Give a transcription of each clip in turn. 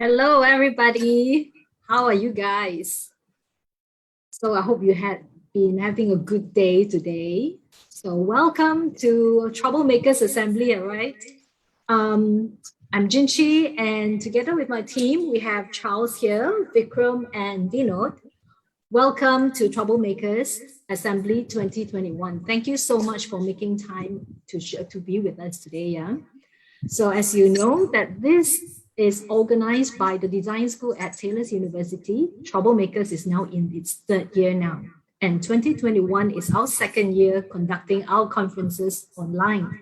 Hello, everybody. How are you guys? So I hope you had been having a good day today. So welcome to Troublemakers Assembly, all right? I'm Jinchi, and together with my team, we have Charles here, Vikram, and Vinod. Welcome to Troublemakers Assembly 2021. Thank you so much for making time to be with us today. Yeah. So as you know, that this is organized by the design school at Taylor's University. Troublemakers is now in its third year now. And 2021 is our second year conducting our conferences online.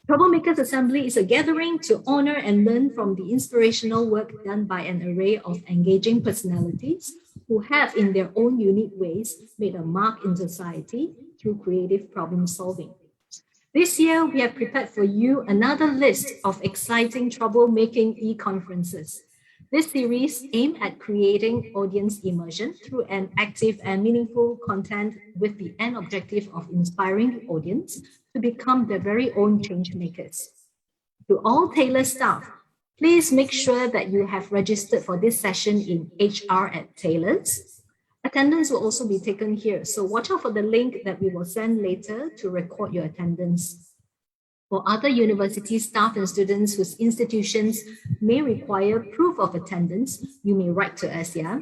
Troublemakers Assembly is a gathering to honor and learn from the inspirational work done by an array of engaging personalities who have, in their own unique ways, made a mark in society through creative problem solving. This year, we have prepared for you another list of exciting troublemaking e-conferences. This series aims at creating audience immersion through an active and meaningful content with the end objective of inspiring the audience to become their very own change makers. To all Taylor staff, please make sure that you have registered for this session in HR at Taylor's. Attendance will also be taken here, so watch out for the link that we will send later to record your attendance. For other university staff and students whose institutions may require proof of attendance, you may write to us, yeah?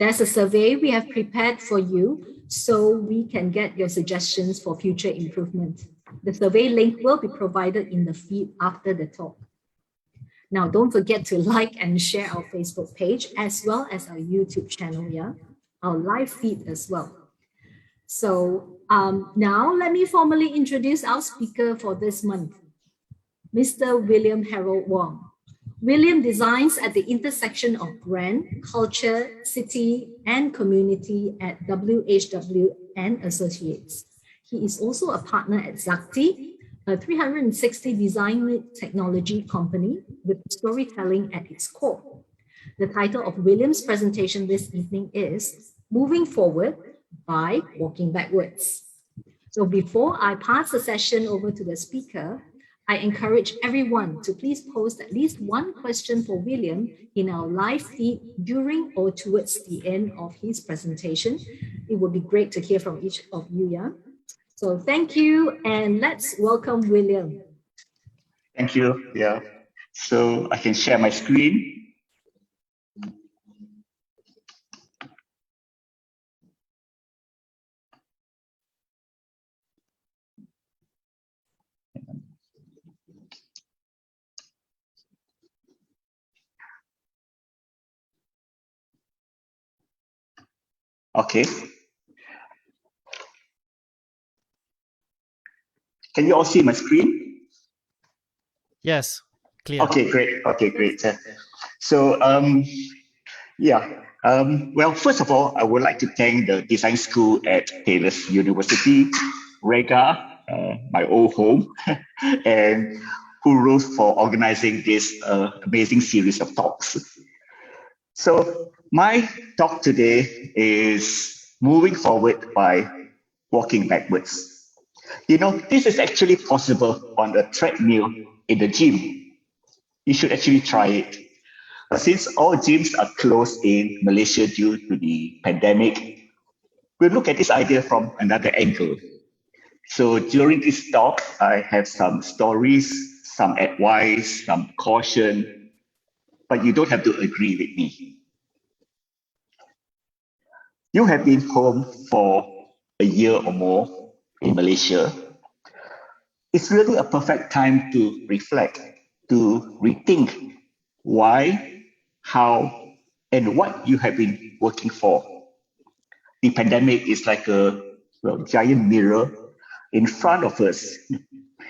There's a survey we have prepared for you so we can get your suggestions for future improvement. The survey link will be provided in the feed after the talk. Now, don't forget to like and share our Facebook page as well as our YouTube channel, yeah? Our live feed as well. So now let me formally introduce our speaker for this month, Mr. William Harald Wong. William designs at the intersection of brand, culture, city, and community at WHW and Associates. He is also a partner at Zakti, a 360 design technology company with storytelling at its core. The title of William's presentation this evening is Moving Forward by Walking Backwards. So before I pass the session over to the speaker, I encourage everyone to please post at least one question for William in our live feed during or towards the end of his presentation. It would be great to hear from each of you, yeah? So thank you, and let's welcome William. Thank you, yeah. So I can share my screen. Okay. Can you all see my screen? Yes, clear. Okay, great. Okay, great. So, well, first of all, I would like to thank the design school at Taylor's University, Rega, my old home, and Hurus for organizing this amazing series of talks. So my talk today is moving forward by walking backwards. You know, this is actually possible on a treadmill in the gym. You should actually try it. Since all gyms are closed in Malaysia due to the pandemic, we'll look at this idea from another angle. So during this talk, I have some stories, some advice, some caution, but you don't have to agree with me. You have been home for a year or more in Malaysia. It's really a perfect time to reflect, to rethink why, how, and what you have been working for. The pandemic is like a giant mirror in front of us,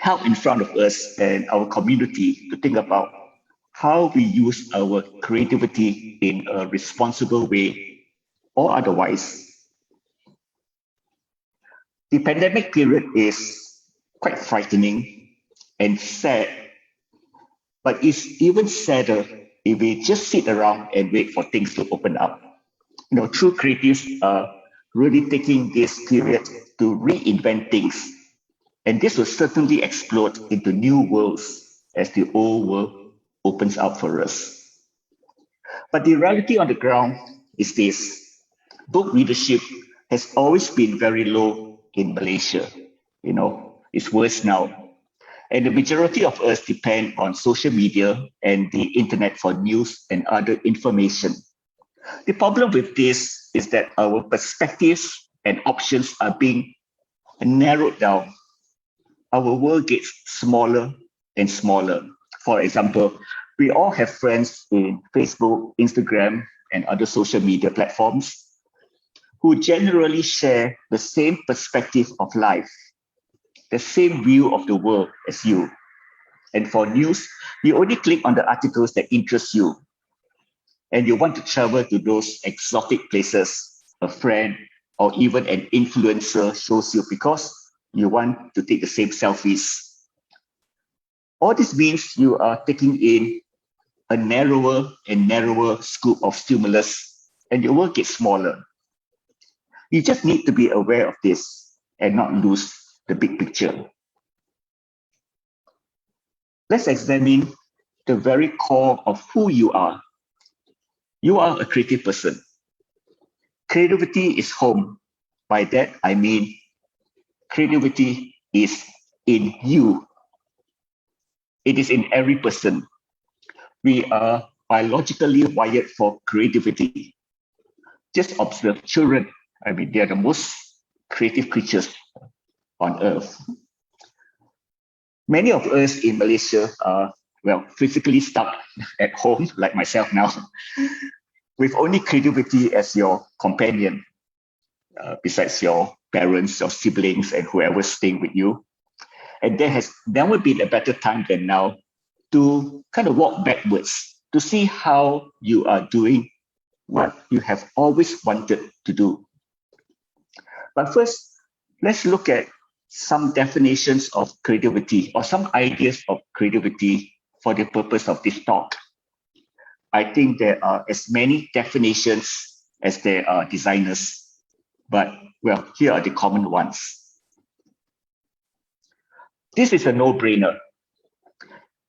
held in front of us and our community to think about how we use our creativity in a responsible way or otherwise. The pandemic period is quite frightening and sad, but it's even sadder if we just sit around and wait for things to open up. You know, true creatives are really taking this period to reinvent things, and this will certainly explode into new worlds as the old world opens up for us. But the reality on the ground is this. Book readership has always been very low in Malaysia. It's worse now. And the majority of us depend on social media and the internet for news and other information. The problem with this is that our perspectives and options are being narrowed down. Our world gets smaller and smaller. For example, we all have friends in Facebook, Instagram, and other social media platforms who generally share the same perspective of life, the same view of the world as you. And for news, you only click on the articles that interest you. And you want to travel to those exotic places a friend or even an influencer shows you because you want to take the same selfies. All this means you are taking in a narrower and narrower scope of stimulus, and your world gets smaller. You just need to be aware of this and not lose the big picture. Let's examine the very core of who you are. You are a creative person. Creativity is home. By that, I mean creativity is in you. It is in every person. We are biologically wired for creativity. Just observe children. They are the most creative creatures on earth. Many of us in Malaysia are, physically stuck at home, like myself now, with only creativity as your companion, besides your parents, your siblings, and whoever's staying with you. And there has never been a better time than now to kind of walk backwards, to see how you are doing what you have always wanted to do. But first, let's look at some definitions of creativity or some ideas of creativity for the purpose of this talk. I think there are as many definitions as there are designers, but here are the common ones. This is a no-brainer.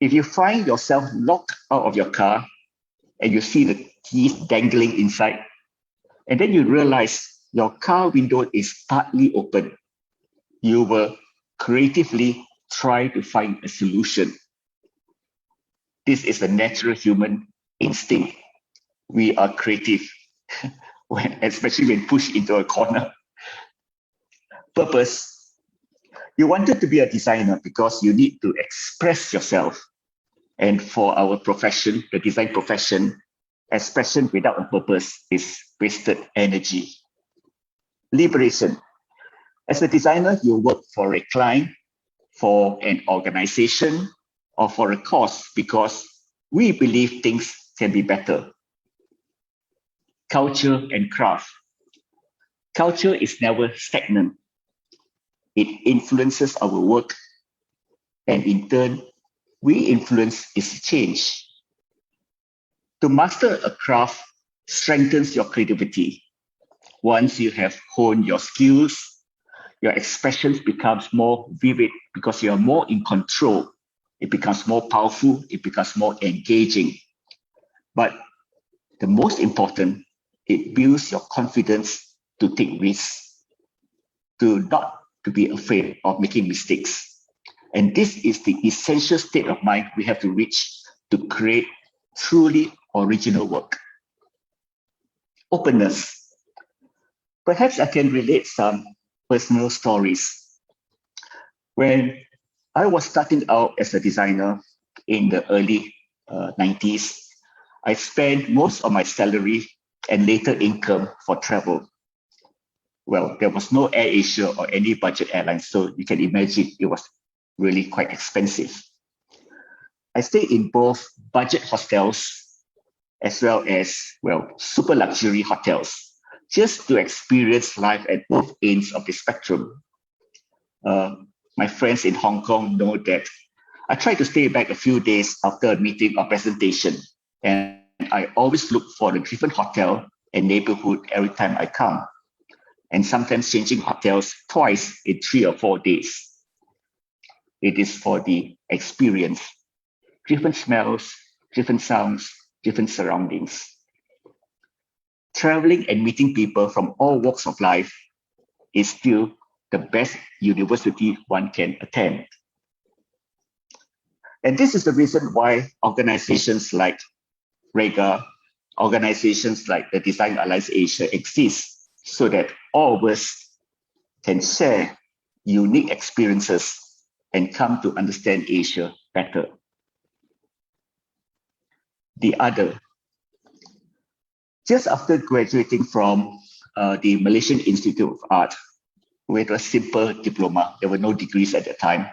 If you find yourself locked out of your car and you see the keys dangling inside, and then you realize your car window is partly open, you will creatively try to find a solution. This is a natural human instinct. We are creative, especially when pushed into a corner. Purpose. You wanted to be a designer because you need to express yourself. And for our profession, the design profession, expression without a purpose is wasted energy. Liberation. As a designer, you work for a client, for an organization, or for a cause because we believe things can be better. Culture and craft. Culture is never stagnant. It influences our work, and in turn, we influence its change. To master a craft strengthens your creativity. Once you have honed your skills, your expressions becomes more vivid because you are more in control. It becomes more powerful. It becomes more engaging. But the most important, it builds your confidence to take risks, not to be afraid of making mistakes. And this is the essential state of mind we have to reach to create truly original work. Openness. Perhaps I can relate some personal stories. When I was starting out as a designer in the early 90s, I spent most of my salary and later income for travel. There was no Air Asia or any budget airline, so you can imagine it was really quite expensive. I stayed in both budget hostels as well as, super luxury hotels, just to experience life at both ends of the spectrum. My friends in Hong Kong know that I try to stay back a few days after a meeting or presentation, and I always look for a different hotel and neighborhood every time I come, and sometimes changing hotels twice in 3 or 4 days. It is for the experience. Different smells, different sounds, different surroundings. traveling and meeting people from all walks of life is still the best university one can attend. And this is the reason why organizations like REGA, organizations like the Design Alliance Asia exist, so that all of us can share unique experiences and come to understand Asia better. The other, just after graduating from the Malaysian Institute of Art, with a simple diploma, there were no degrees at the time,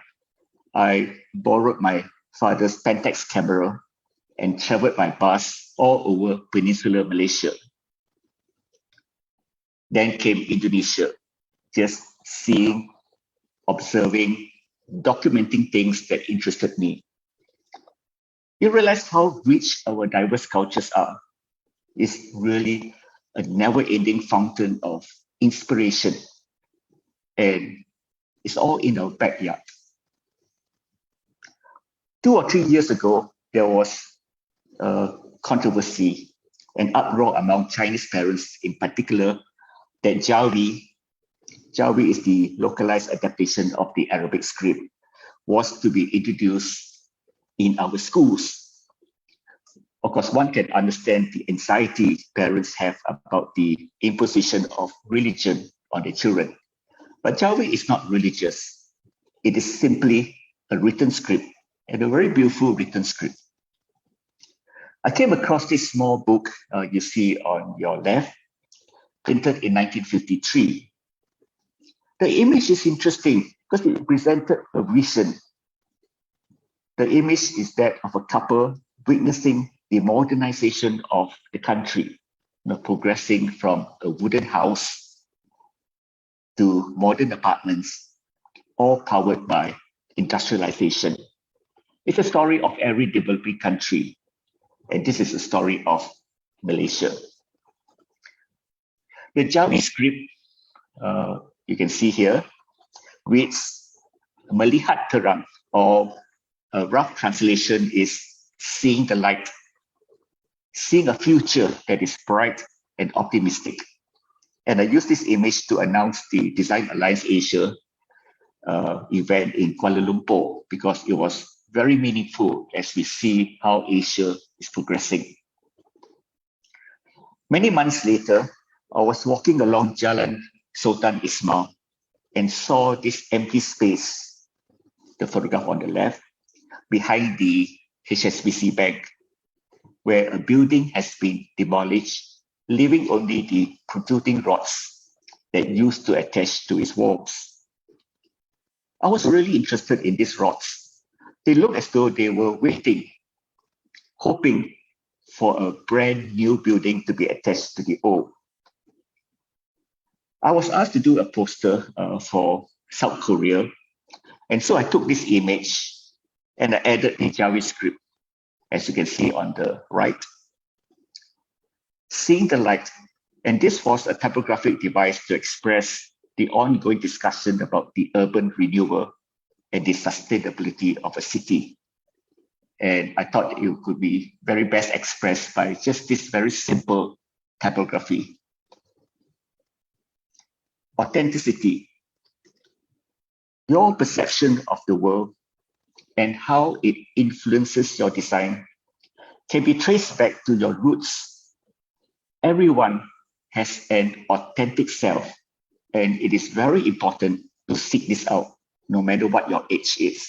I borrowed my father's Pentax camera and traveled by bus all over peninsular Malaysia. Then came Indonesia, just seeing, observing, documenting things that interested me. You realize how rich our diverse cultures are. It's really a never-ending fountain of inspiration, and it's all in our backyard. 2 or 3 years ago, there was a controversy, an uproar among Chinese parents in particular, that Jawi is the localized adaptation of the Arabic script, was to be introduced in our schools. Of course, one can understand the anxiety parents have about the imposition of religion on their children. But Jawi is not religious. It is simply a written script, and a very beautiful written script. I came across this small book you see on your left, printed in 1953. The image is interesting because it presented a vision. The image is that of a couple witnessing the modernization of the country, progressing from a wooden house to modern apartments, all powered by industrialization. It's a story of every developing country, and this is a story of Malaysia. The Jawi script, you can see here, reads Melihat Terang, or a rough translation is seeing the light, seeing a future that is bright and optimistic. And I use this image to announce the Design Alliance Asia event in Kuala Lumpur, because it was very meaningful as we see how Asia is progressing. Many months later, I was walking along Jalan Sultan Ismail and saw this empty space, the photograph on the left, behind the HSBC Bank, where a building has been demolished, leaving only the protruding rods that used to attach to its walls. I was really interested in these rods. They look as though they were waiting, hoping for a brand new building to be attached to the old. I was asked to do a poster for South Korea, and so I took this image and I added the Jawi script, as you can see on the right. Seeing the light, and this was a typographic device to express the ongoing discussion about the urban renewal and the sustainability of a city. And I thought it could be very best expressed by just this very simple typography. Authenticity. Your perception of the world and how it influences your design can be traced back to your roots. Everyone has an authentic self, and it is very important to seek this out, no matter what your age is.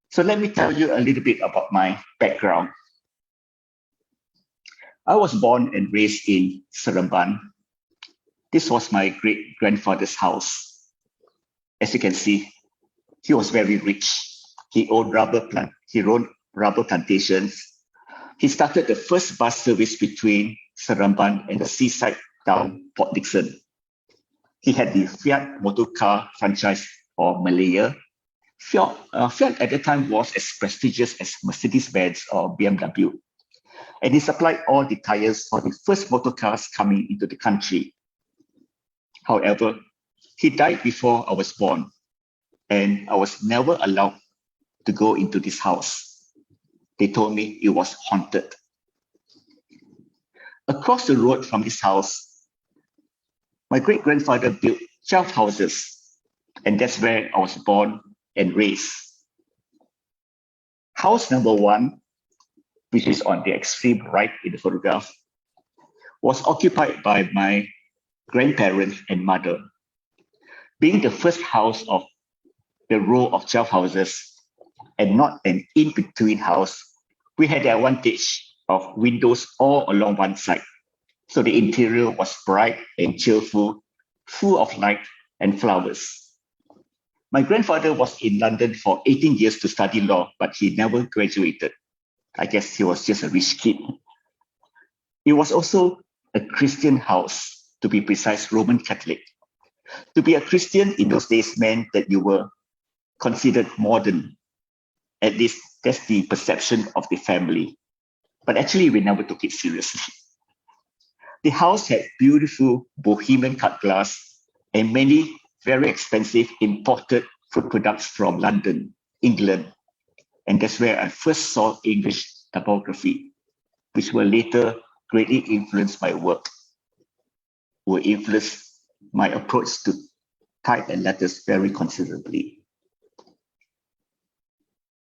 So let me tell you a little bit about my background. I was born and raised in Seremban. This was my great-grandfather's house. As you can see, he was very rich. He owned rubber plantations. He started the first bus service between Seremban and the seaside town, Port Dickson. He had the Fiat motor car franchise for Malaya. Fiat at the time was as prestigious as Mercedes-Benz or BMW. And he supplied all the tires for the first motor cars coming into the country. However, he died before I was born, and I was never allowed to go into this house. They told me it was haunted. across the road from his house, my great-grandfather built 12 houses, and that's where I was born and raised. House number 1, which is on the extreme right in the photograph, was occupied by my grandparents and mother. Being the first house of the row of 12 houses and not an in-between house, we had the advantage of windows all along one side. So the interior was bright and cheerful, full of light and flowers. My grandfather was in London for 18 years to study law, but he never graduated. I guess he was just a rich kid. It was also a Christian house, to be precise, Roman Catholic. To be a Christian in those days meant that you were considered modern. At least that's the perception of the family. But actually, we never took it seriously. The house had beautiful Bohemian cut glass and many very expensive imported food products from London, England. And that's where I first saw English typography, which were later greatly influenced my work, were influenced my approach to type and letters very considerably.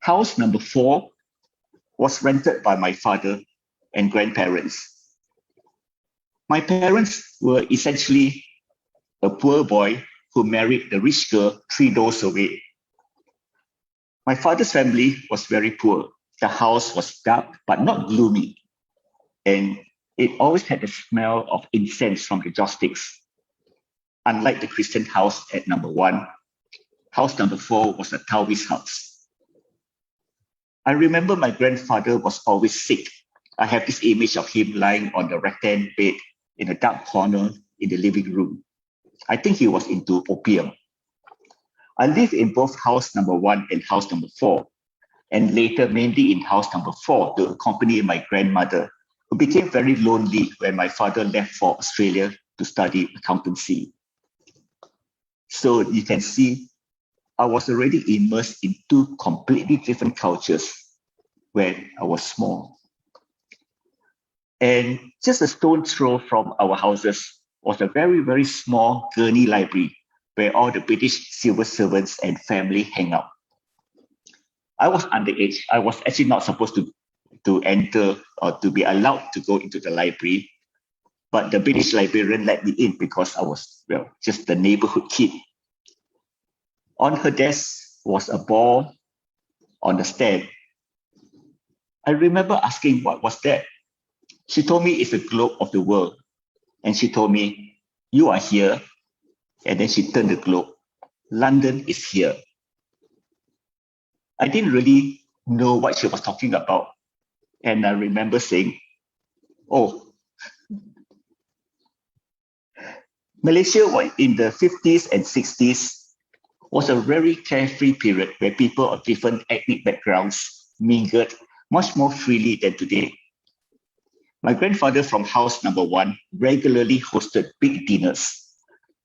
House number 4 was rented by my father and grandparents. My parents were essentially a poor boy who married the rich girl 3 doors away. My father's family was very poor. The house was dark but not gloomy, and it always had the smell of incense from the joss sticks. Unlike the Christian house at number 1, house number 4 was a Taoist house. I remember my grandfather was always sick. I have this image of him lying on the rattan bed in a dark corner in the living room. I think he was into opium. I lived in both house number 1 and house number 4, and later mainly in house number 4 to accompany my grandmother, who became very lonely when my father left for Australia to study accountancy. So you can see, I was already immersed in 2 completely different cultures when I was small. And just a stone's throw from our houses was a very, very small gurney library where all the British civil servants and family hang out. I was underage. I was actually not supposed to enter or to be allowed to go into the library, but the British librarian let me in because I was, well, just the neighborhood kid. On her desk was a ball on the stand. I remember asking what was that. She told me it's a globe of the world. And she told me, you are here. And then she turned the globe. London is here. I didn't really know what she was talking about. And I remember saying, oh, Malaysia was in the 50s and 60s was a very carefree period where people of different ethnic backgrounds mingled much more freely than today. My grandfather from house number 1 regularly hosted big dinners.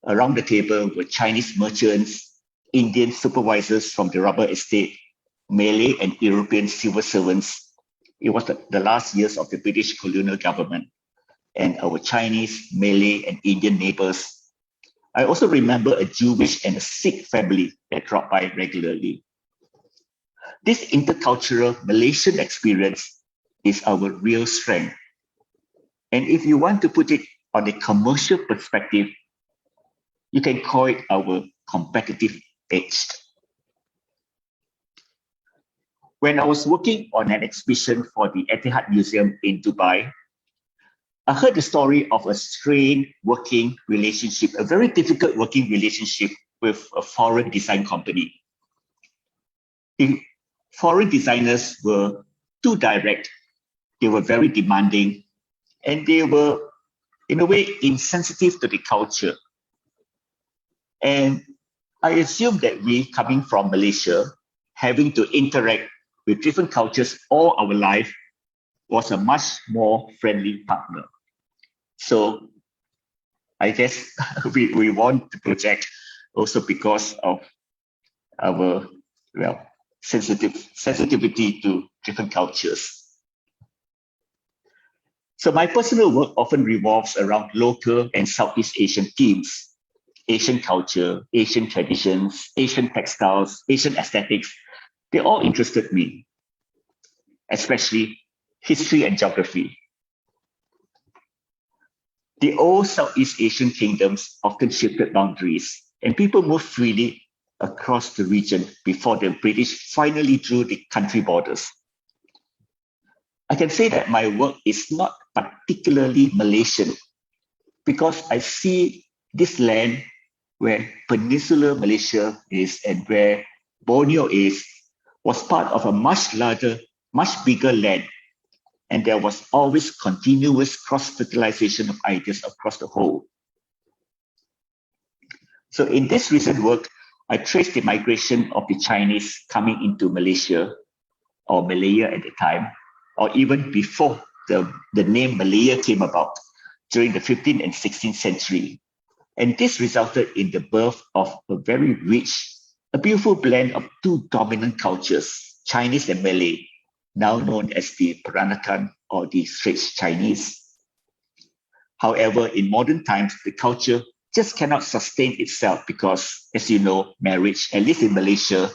Around the table were Chinese merchants, Indian supervisors from the rubber estate, Malay and European civil servants. It was the last years of the British colonial government, and our Chinese, Malay, and Indian neighbors. I also remember a Jewish and a Sikh family that dropped by regularly. This intercultural Malaysian experience is our real strength. And if you want to put it on a commercial perspective, you can call it our competitive edge. When I was working on an exhibition for the Etihad Museum in Dubai, I heard the story of a strained working relationship, a very difficult working relationship with a foreign design company. The foreign designers were too direct, they were very demanding, and they were, in a way, insensitive to the culture. And I assume that we, coming from Malaysia, having to interact with different cultures all our life, was a much more friendly partner. So I guess we won the project also because of our, well, sensitivity to different cultures. So my personal work often revolves around local and Southeast Asian themes, Asian culture, Asian traditions, Asian textiles, Asian aesthetics. They all interested me, especially history and geography. The old Southeast Asian kingdoms often shifted boundaries, and people moved freely across the region before the British finally drew the country borders. I can say that my work is not particularly Malaysian because I see this land where Peninsular Malaysia is and where Borneo is was part of a much larger, much bigger land. And there was always continuous cross-fertilization of ideas across the whole. So in this recent work, I traced the migration of the Chinese coming into Malaysia, or Malaya at the time, or even before the name Malaya came about during the 15th and 16th century. And this resulted in the birth of a very rich, a beautiful blend of two dominant cultures, Chinese and Malay, now known as the Peranakan or the Straits Chinese. However, in modern times, the culture just cannot sustain itself because, as you know, marriage, at least in Malaysia,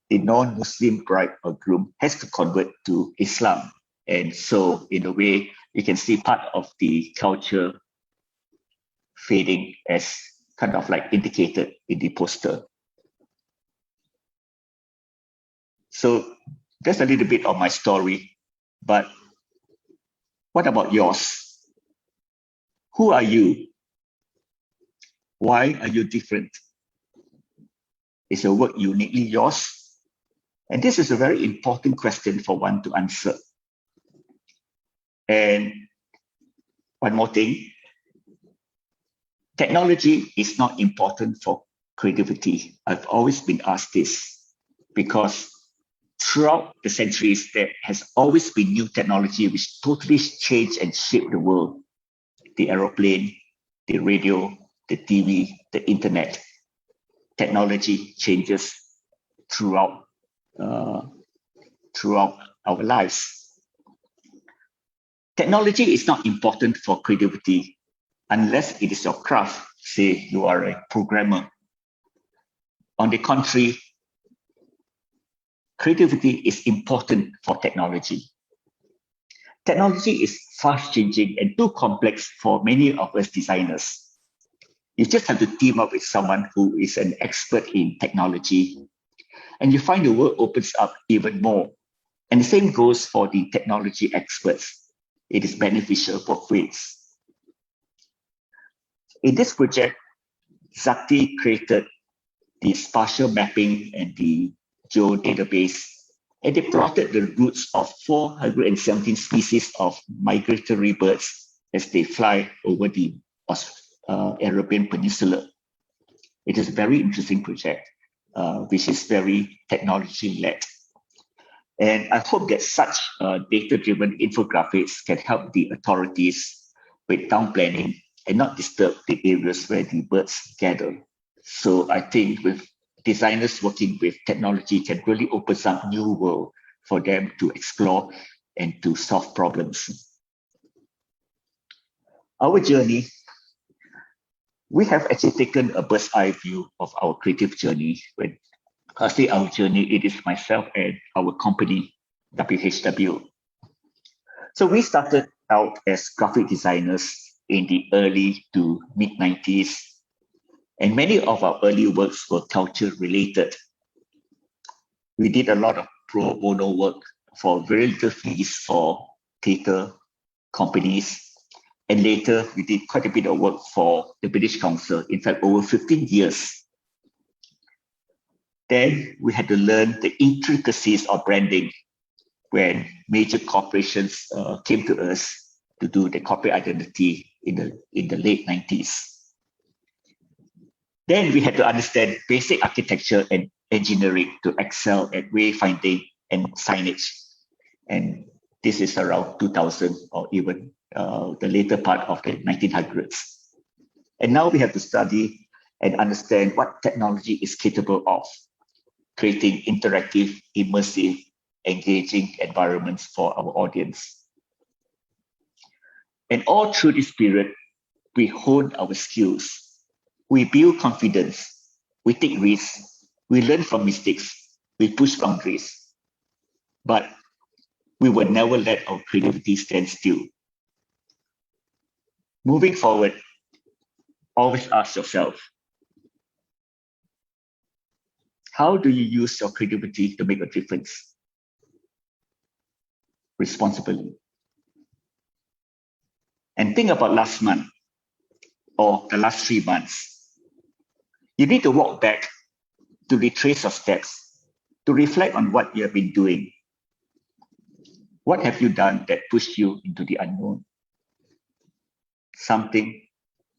the non-Muslim bride or groom has to convert to Islam. And so, in a way, you can see part of the culture fading as kind of like indicated in the poster. So that's a little bit of my story, but what about yours? Who are you? Why are you different? Is your work uniquely yours? And this is a very important question for one to answer. And one more thing, technology is not important for creativity. I've always been asked this because throughout the centuries, there has always been new technology which totally changed and shaped the world. The aeroplane, the radio, the TV, the internet. Technology changes throughout our lives. Technology is not important for creativity unless it is your craft. Say you are a programmer. On the contrary, creativity is important for technology. Technology is fast changing and too complex for many of us designers. You just have to team up with someone who is an expert in technology, and you find the work opens up even more. And the same goes for the technology experts. It is beneficial both ways. In this project, Zakti created the spatial mapping and the geodatabase, and they plotted the routes of 417 species of migratory birds as they fly over the Arabian Peninsula. It is a very interesting project, which is very technology-led. And I hope that such data-driven infographics can help the authorities with town planning and not disturb the areas where the birds gather. So I think with designers working with technology can really open up new world for them to explore and to solve problems. Our journey, we have actually taken a bird's eye view of our creative journey. When I say our journey, it is myself and our company, WHW. So we started out as graphic designers in the early to mid-90s. And many of our early works were culture related. We did a lot of pro bono work for very little fees for theatre companies. And later, we did quite a bit of work for the British Council, in fact, over 15 years. Then we had to learn the intricacies of branding when major corporations came to us to do the corporate identity in the late 90s. Then we had to understand basic architecture and engineering to excel at wayfinding and signage. And this is around 2000 or even the later part of the 1900s. And now we have to study and understand what technology is capable of, creating interactive, immersive, engaging environments for our audience. And all through this period, we hone our skills. We build confidence. We take risks. We learn from mistakes. We push boundaries. But we will never let our creativity stand still. Moving forward, always ask yourself, how do you use your creativity to make a difference? Responsibly. And think about last month or the last 3 months. You need to walk back to retrace your steps, to reflect on what you have been doing. What have you done that pushed you into the unknown? Something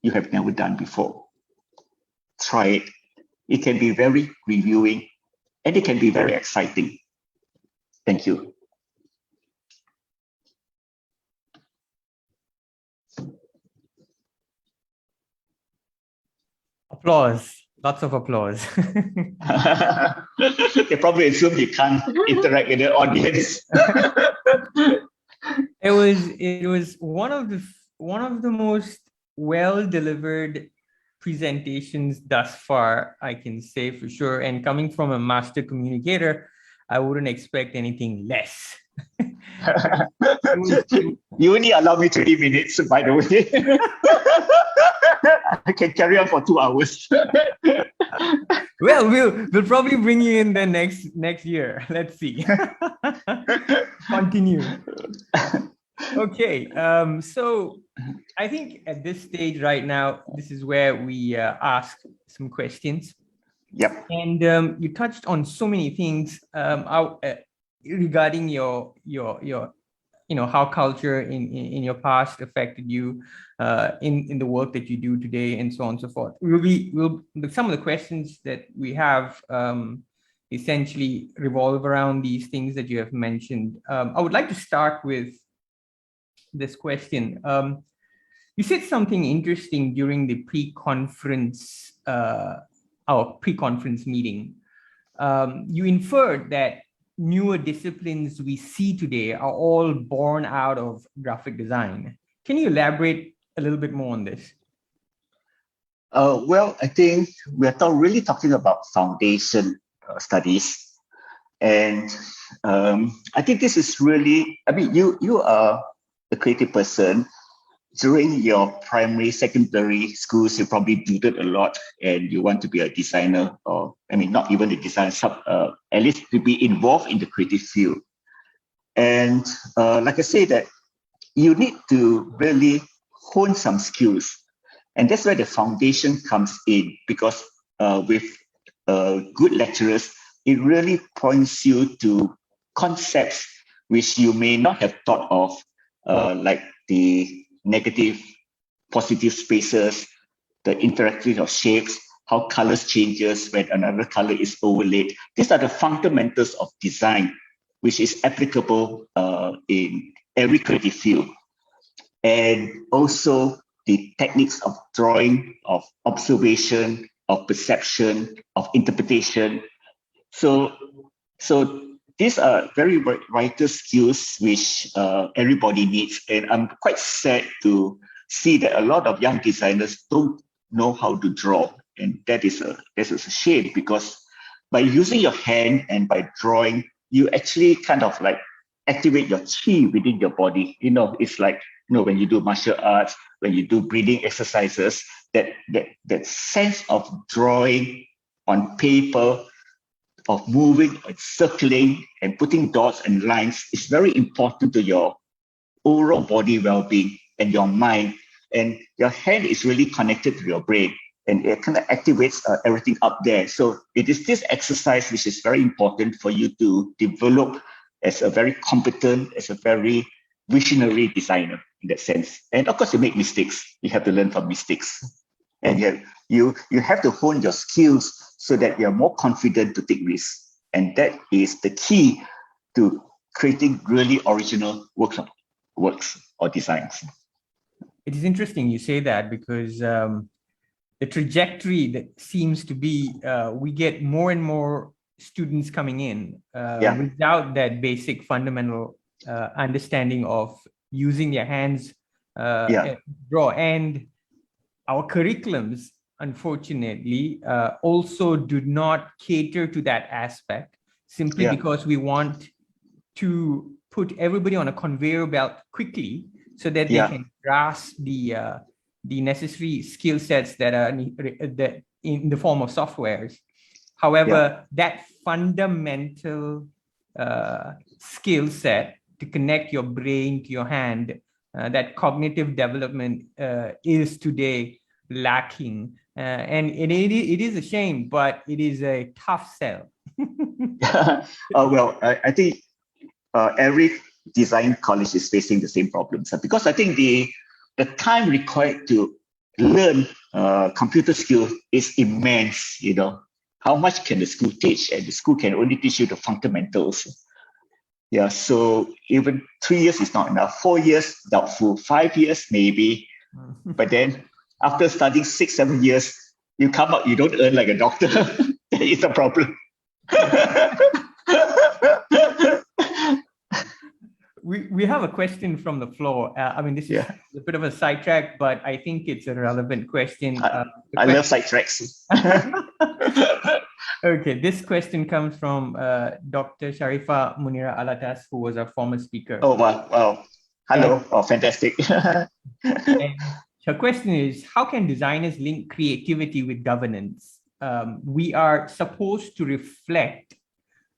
you have never done before. Try it. It can be very reviewing and it can be very exciting. Thank you. Applause. Lots of applause. They probably assume you can't interact with the audience. It was one of the most well delivered presentations thus far, I can say for sure. And coming from a master communicator, I wouldn't expect anything less. You only allow me 20 minutes, by the way. I can carry on for 2 hours. Well, we'll probably bring you in then next year. Let's see. Continue. Okay. So I think at this stage right now, this is where we ask some questions. Yep. And you touched on so many things regarding your how culture in your past affected you in the work that you do today, and so on and so forth. Some of the questions that we have essentially revolve around these things that you have mentioned. I would like to start with this question. You said something interesting during the pre-conference meeting. You inferred that newer disciplines we see today are all born out of graphic design. Can you elaborate a little bit more on this? Well, I think we're really talking about foundation studies. And I think this is really, you are a creative person. During your primary, secondary schools, you probably doodled a lot and you want to be a designer, or not even a designer, at least to be involved in the creative field. And like I say, that you need to really hone some skills. And that's where the foundation comes in, because with good lecturers, it really points you to concepts which you may not have thought of, like the negative, positive spaces, the interactivity of shapes, how colors changes when another color is overlaid. These are the fundamentals of design, which is applicable in every creative field. And also the techniques of drawing, of observation, of perception, of interpretation. So these are very vital skills which everybody needs. And I'm quite sad to see that a lot of young designers don't know how to draw. And that is a shame, because by using your hand and by drawing, you actually kind of like activate your chi within your body. It's like, when you do martial arts, when you do breathing exercises, that sense of drawing on paper, of moving and circling and putting dots and lines is very important to your overall body well-being and your mind. And your hand is really connected to your brain, and it kind of activates everything up there. So it is this exercise which is very important for you to develop as a very competent, as a very visionary designer in that sense. And of course, you make mistakes. You have to learn from mistakes. And you have to hone your skills so that you're more confident to take risks. And that is the key to creating really original works or designs. It is interesting you say that, because the trajectory that seems to be, we get more and more students coming in without that basic fundamental understanding of using their hands draw. And our curriculums, unfortunately, also do not cater to that aspect, simply because we want to put everybody on a conveyor belt quickly so that they can grasp the necessary skill sets that are that in the form of softwares. However, that fundamental skill set to connect your brain to your hand, that cognitive development is today lacking. And it is a shame, but it is a tough sell. Well, I think every design college is facing the same problems, because I think the time required to learn computer skills is immense. How much can the school teach? And the school can only teach you the fundamentals. So even 3 years is not enough. 4 years, doubtful. 5 years, maybe. But then after studying 6, 7 years, you come out, you don't earn like a doctor. That is a problem. We have a question from the floor. I mean, this is a bit of a sidetrack, but I think it's a relevant question. I love sidetracks. Okay, this question comes from Dr. Sharifa Munira Alatas, who was our former speaker. Oh, wow. Hello. Fantastic. And her question is, how can designers link creativity with governance? We are supposed to reflect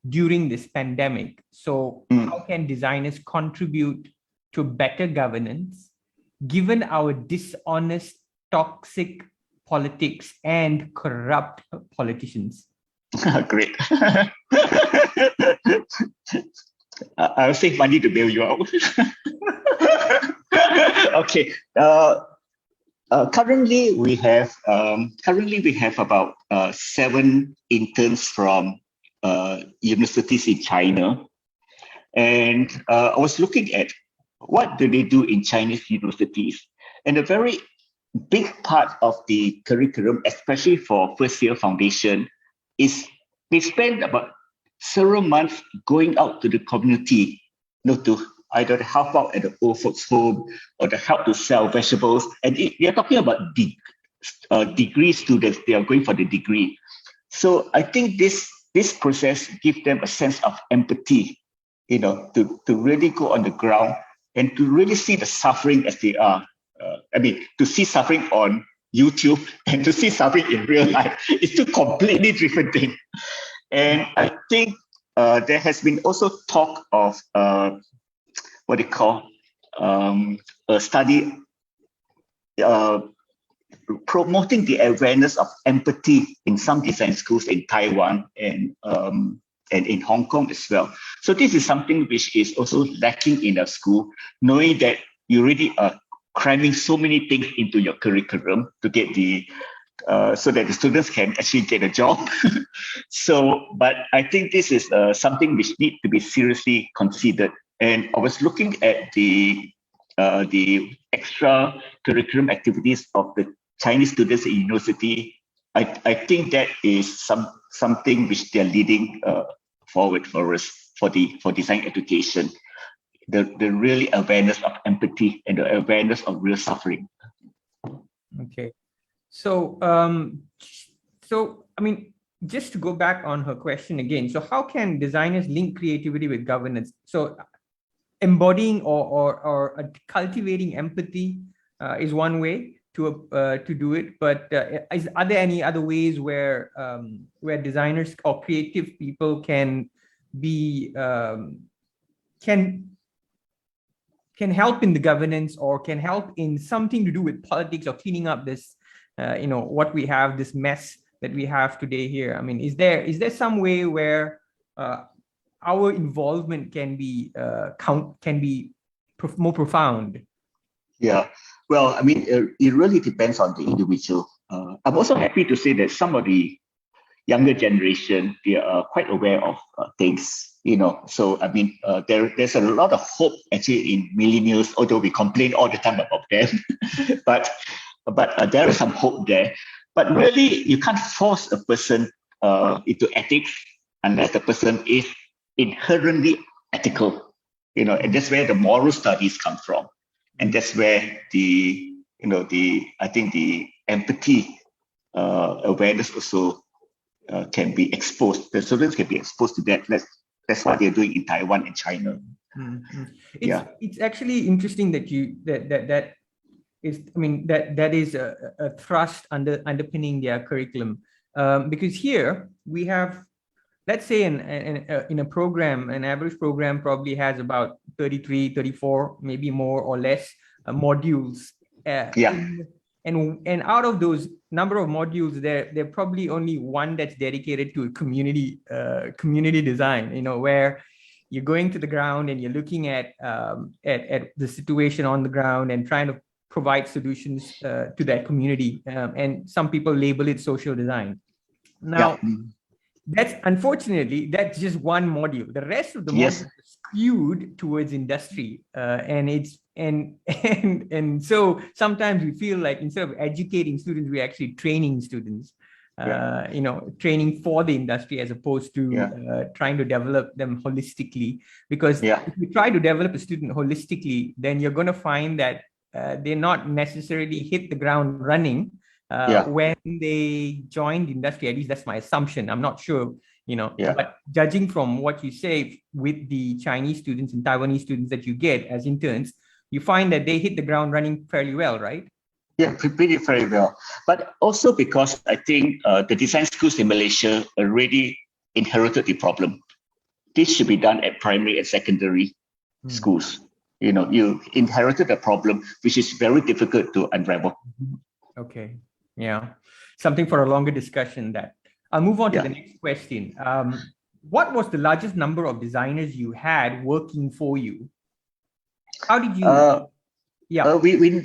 during this pandemic. So how can designers contribute to better governance, given our dishonest, toxic politics and corrupt politicians? Great. I'll save money to bail you out. Okay. Currently, we have about 7 interns from universities in China, and I was looking at what do they do in Chinese universities, and a very big part of the curriculum, especially for first year foundation, is they spend about several months going out to the community, to either help out at the old folks' home or to help to sell vegetables. And they're talking about degree students. They are going for the degree. So I think this process gives them a sense of empathy, to really go on the ground and to really see the suffering as they are. To see suffering on YouTube and to see suffering in real life is two completely different things. And I think there has been also talk of what they call a study promoting the awareness of empathy in some design schools in Taiwan and in Hong Kong as well. So this is something which is also lacking in a school, knowing that you really are cramming so many things into your curriculum to get so that the students can actually get a job. But I think this is something which needs to be seriously considered. And I was looking at the extra curriculum activities of the Chinese students at university. I think that is something which they're leading forward for us for design education. The really awareness of empathy and the awareness of real suffering. Okay, so I mean, just to go back on her question again. So how can designers link creativity with governance? So embodying or cultivating empathy is one way to do it. But are there any other ways where designers or creative people can be can help in the governance or can help in something to do with politics or cleaning up this, what we have, this mess that we have today here? I mean, is there some way where our involvement can be more profound? Yeah, well, I mean, it really depends on the individual. I'm also happy to say that some of the younger generation, they are quite aware of things. So I mean, there's a lot of hope actually in millennials, although we complain all the time about them. but there is some hope there. But really, you can't force a person into ethics unless the person is inherently ethical. And that's where the moral studies come from. And that's where I think the empathy awareness also can be exposed. The students can be exposed to that. That's what they're doing in Taiwan and China. Mm-hmm. Yeah. It's actually interesting that that is a thrust underpinning their curriculum, because here we have, let's say in a program, an average program probably has about 33, 34, maybe more or less modules. And out of those number of modules, there probably only one that's dedicated to community design, where you're going to the ground and you're looking at the situation on the ground and trying to provide solutions to that community. And some people label it social design. Now, unfortunately, that's just one module. The rest of the modules are skewed towards industry, and so sometimes we feel like instead of educating students, we're actually training students. Training for the industry as opposed to trying to develop them holistically. Because if you try to develop a student holistically, then you're going to find that they're not necessarily hit the ground running when they join the industry. At least that's my assumption. I'm not sure, but judging from what you say with the Chinese students and Taiwanese students that you get as interns, you find that they hit the ground running fairly well, right? Yeah, pretty very well. But also because I think the design schools in Malaysia already inherited the problem. This should be done at primary and secondary schools. You inherited a problem which is very difficult to unravel. Okay. Yeah. Something for a longer discussion. That I'll move on to the next question. What was the largest number of designers you had working for you? How did you?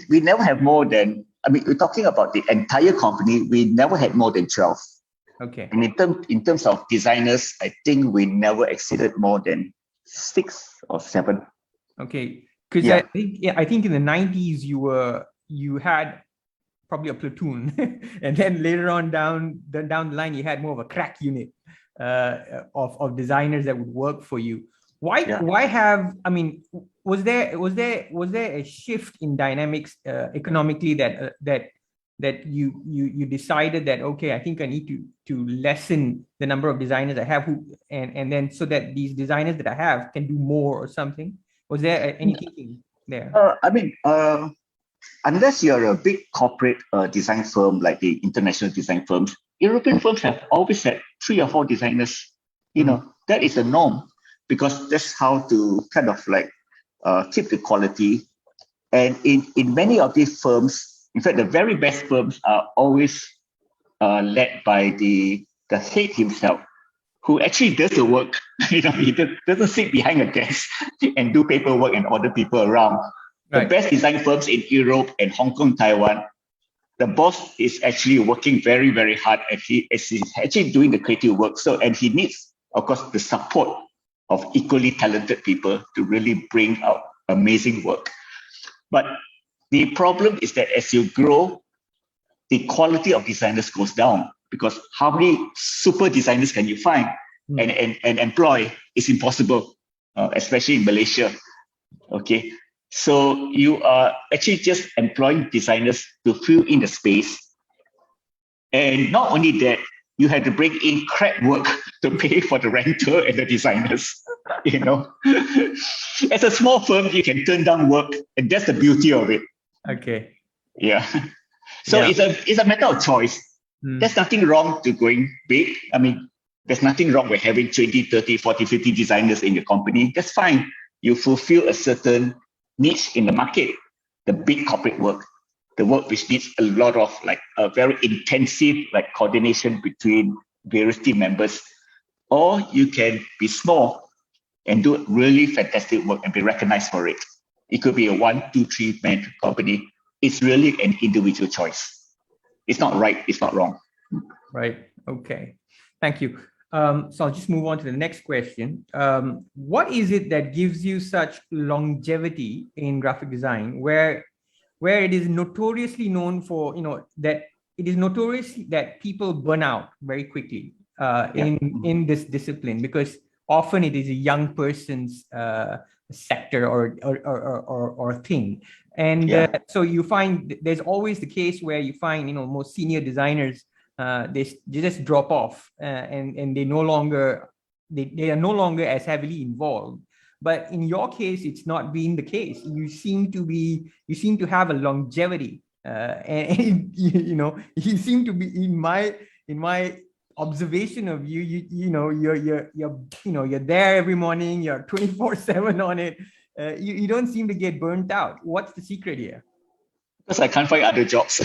We never have more than, we're talking about the entire company. We never had more than 12. Okay. And in terms of designers, I think we never exceeded more than 6 or 7. Okay. Because I think in the 90s you had probably a platoon, and then later on down the line you had more of a crack unit of designers that would work for you. Why have, was there a shift in dynamics economically that you decided that, okay, I think I need to lessen the number of designers I have, and then so that these designers that I have can do more or something? Was there any thinking there? Unless you're a big corporate design firm like the international design firms, European firms have always had 3 or 4 designers. That is the norm, because that's how to kind of like keep the quality. And in many of these firms, in fact, the very best firms are always led by the head himself, who actually does the work. He doesn't sit behind a desk and do paperwork and order people around. The best design firms in Europe and Hong Kong, Taiwan, the boss is actually working very, very hard, and he's actually doing the creative work. And he needs, of course, the support of equally talented people to really bring out amazing work. But the problem is that as you grow, the quality of designers goes down, because how many super designers can you find and employ? Is impossible, especially in Malaysia. Okay. So you are actually just employing designers to fill in the space. And not only that, you have to bring in crap work to pay for the rental and the designers. As a small firm, you can turn down work, and that's the beauty of it. Okay. Yeah. So it's a matter of choice. There's nothing wrong to going big. There's nothing wrong with having 20, 30, 40, 50 designers in your company. That's fine. You fulfill a certain niche in the market, the big corporate work, the work which needs a lot of a very intensive coordination between various team members. Or you can be small and do really fantastic work and be recognized for it. It could be a 1, 2, 3 man company. It's really an individual choice. It's not right, it's not wrong. Right. Okay. Thank you. So I'll just move on to the next question. What is it that gives you such longevity in graphic design, where it is notoriously known for, that it is notorious that people burn out very quickly in this discipline, because often it is a young person's sector or thing. And so you find there's always the case where you find, most senior designers, they just drop off, and they are no longer as heavily involved. But in your case, it's not been the case. You seem to have a longevity, and you seem to be, in my observation of you, you're there every morning. You're 24/7 on it. You don't seem to get burnt out. What's the secret here? Because I can't find other jobs.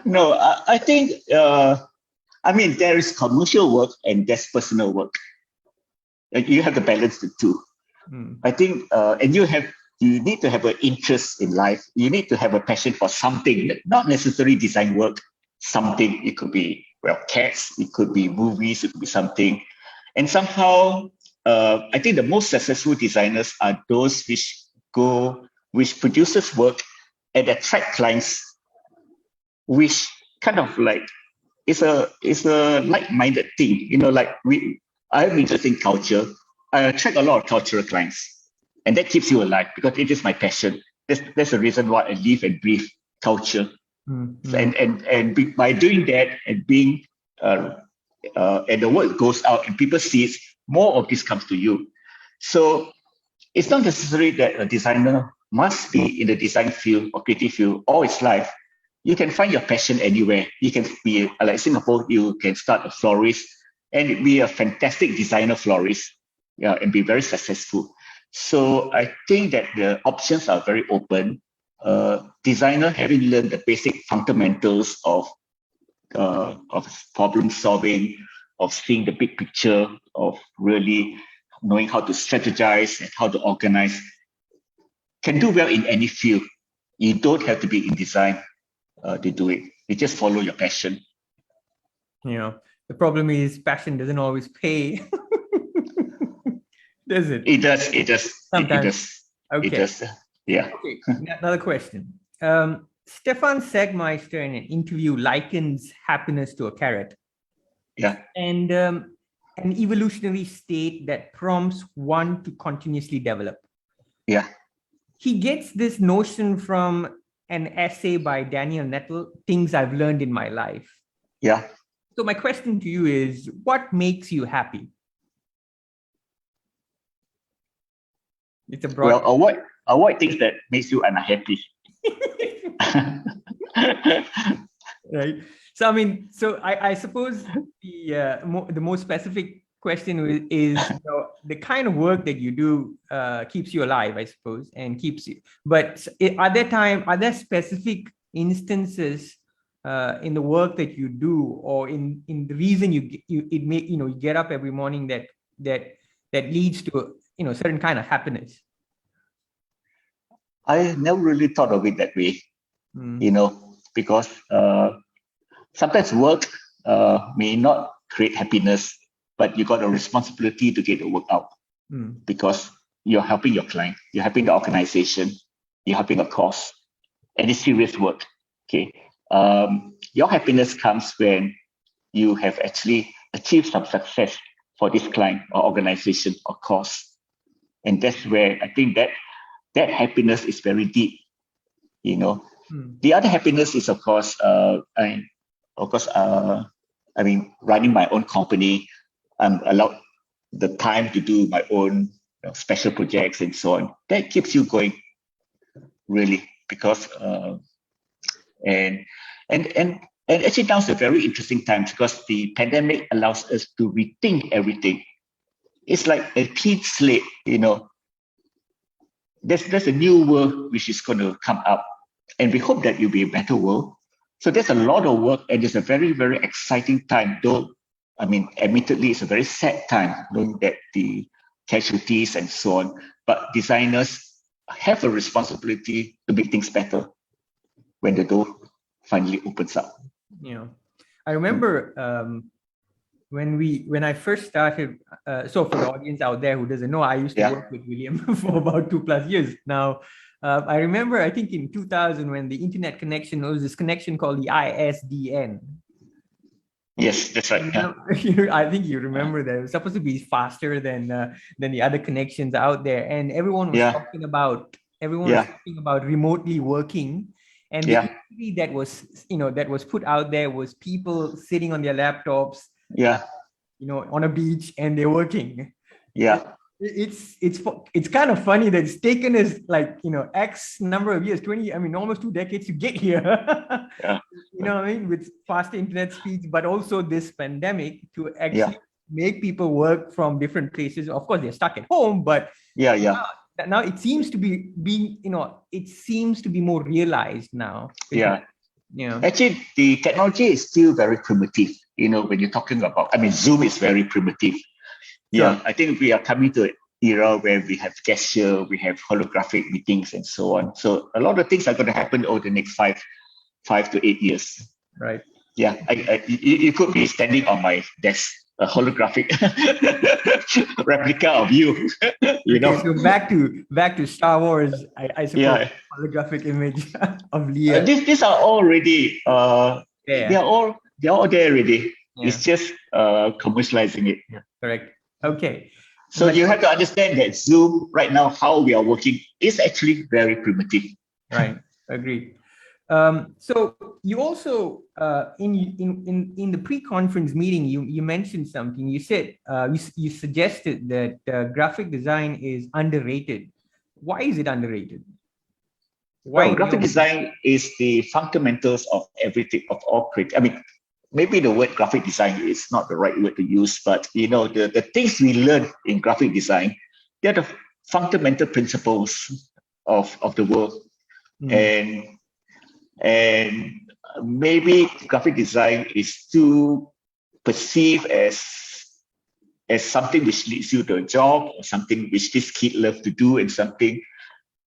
No, I think, there is commercial work and there's personal work. You have to balance the two. I think, and you need to have an interest in life. You need to have a passion for something, not necessarily design work, something. It could be, cats, it could be movies, it could be something. And somehow, I think the most successful designers are those which produces work and attract clients, which kind of like it's a like-minded thing. I'm interested in culture. I attract a lot of cultural clients, and that keeps you alive because it is my passion. That's the reason why I live and breathe culture. And by doing that and being and the word goes out and people see it, more of this comes to you. So it's not necessary that a designer must be in the design field or creative field all its life. You can find your passion anywhere. You can be, like Singapore, you can start a florist and be a fantastic designer florist, and be very successful. So I think that the options are very open. Designer having learned the basic fundamentals of problem solving, of seeing the big picture, of really knowing how to strategize and how to organize, can do well in any field. You don't have to be in design to do it. You just follow your passion. The problem is passion doesn't always pay. Does it? It does. Sometimes. It does. Okay. It does. Yeah. Okay. Another question. Stefan Segmeister in an interview likens happiness to a carrot. Yeah. And an evolutionary state that prompts one to continuously develop. Yeah. He gets this notion from an essay by Daniel Nettle, Things I've Learned in My Life. Yeah. So my question to you is, what makes you happy? It's a broad... Well, avoid things that makes you unhappy. Right. So I suppose the more specific question is the kind of work that you do keeps you alive, I suppose, and keeps you. But are there specific instances in the work that you do, or in the reason you get up every morning that leads to certain kind of happiness? I never really thought of it that way, because sometimes work may not create happiness, but you got a responsibility to get the work out because you're helping your client, you're helping the organization, you're helping a cause, and it's serious work. Okay, your happiness comes when you have actually achieved some success for this client or organization or cause, and that's where I think that happiness is very deep. The other happiness is, of course, running my own company. I'm allowed the time to do my own special projects and so on. That keeps you going, really, because and actually now's a very interesting time because the pandemic allows us to rethink everything. It's like a clean slate, There's a new world which is going to come up, and we hope that it'll be a better world. So there's a lot of work, and it's a very, very exciting time. Though, admittedly, it's a very sad time, knowing that the casualties and so on. But designers have a responsibility to make things better when the door finally opens up. I remember when I first started, so for the audience out there who doesn't know, I used to work with William for about 2+ years. Now, I remember, I think in 2000, when the internet connection, there was this connection called the ISDN. Yes, that's right. Yeah. I think you remember that it was supposed to be faster than the other connections out there, and everyone was Yeah. talking about Yeah. remotely working, and the Yeah. imagery that was that was put out there was people sitting on their laptops, Yeah. on a beach, and they're working. Yeah. It's kind of funny that it's taken us like X number of years, 20, almost 2 decades to get here. Yeah. What I mean, with faster internet speeds, but also this pandemic to Yeah. actually make people work from different places. Of course, they're stuck at home, but Yeah. Yeah. now it seems to be more realized now. Yeah. Yeah. Actually, the technology is still very primitive. When you're talking about, Zoom is very primitive. Yeah, Sure. I think we are coming to an era where we have gesture, we have holographic meetings, and so on. So a lot of things are going to happen over the next 5 to 8 years. Right. Yeah, you could be standing on my desk, a holographic replica of you. So back to Star Wars. I suppose Yeah. holographic image of Leia. These are already Yeah. they're all there already. Yeah. It's just commercializing it. Yeah. Correct. Okay. So you have to understand that Zoom right now, how we are working, is actually very primitive. Right. Agreed. So you also in the pre-conference meeting, you mentioned something. You said you suggested that graphic design is underrated. Why is it underrated? Well, graphic design is the fundamentals of everything, of all creative. Maybe the word graphic design is not the right word to use, but the things we learn in graphic design, they're the fundamental principles of the world. And maybe graphic design is still perceived as something which leads you to a job, or something which this kid loves to do, and something.